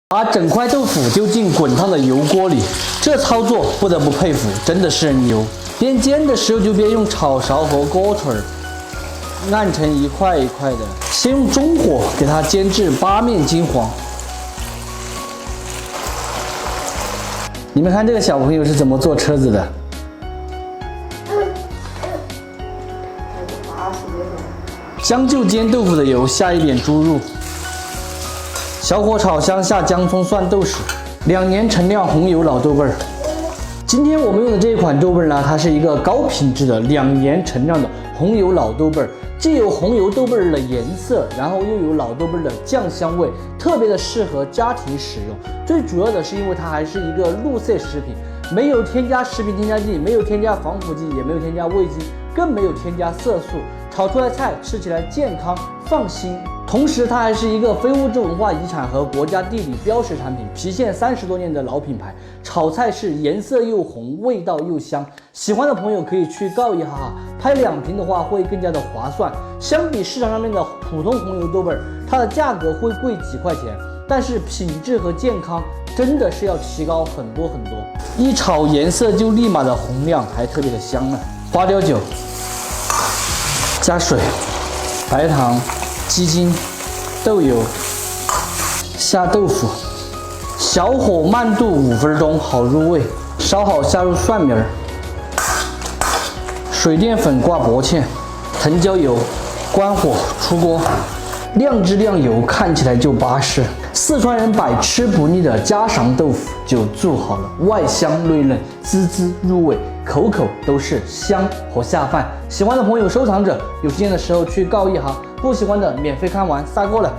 把整块豆腐丢进滚烫的油锅里，这操作不得不佩服，真的是牛。边煎的时候就边用炒勺和锅腿按成一块一块的，先用中火给它煎至八面金黄。你们看这个小朋友是怎么坐车子的？将就煎豆腐的油下一点猪肉。 小火炒香，下姜葱、蒜、豆豉，2年陈酿红油老豆瓣儿。今天我们用的这一款豆瓣儿呢，它是一个高品质的2年陈酿的红油老豆瓣儿，既有红油豆瓣儿的颜色，然后又有老豆瓣儿的酱香味，特别的适合家庭使用。最主要的是因为它还是一个绿色食品，没有添加食品添加剂，没有添加防腐剂，也没有添加味精，更没有添加色素。炒出来菜吃起来健康放心。 同时，它还是一个非物质文化遗产和国家地理标识产品，郫县30多年的老品牌，炒菜是颜色又红，味道又香。喜欢的朋友可以去告一哈，拍2瓶的话会更加的划算。相比市场上面的普通红油豆瓣，它的价格会贵几块钱，但是品质和健康真的是要提高很多很多。一炒颜色就立马的红亮，还特别的香呢。花雕酒，加水，白糖。 鸡精、豆油，下豆腐，小火慢炖5分钟，好入味。烧好下入蒜苗，水淀粉挂薄芡，藤椒油，关火出锅，亮汁亮油，看起来就巴适。四川人百吃不腻的家常豆腐就做好了，外香内嫩，滋滋入味，口口都是香和下饭。喜欢的朋友收藏着，有时间的时候去告一行。 不喜欢的免费看完，撒过了。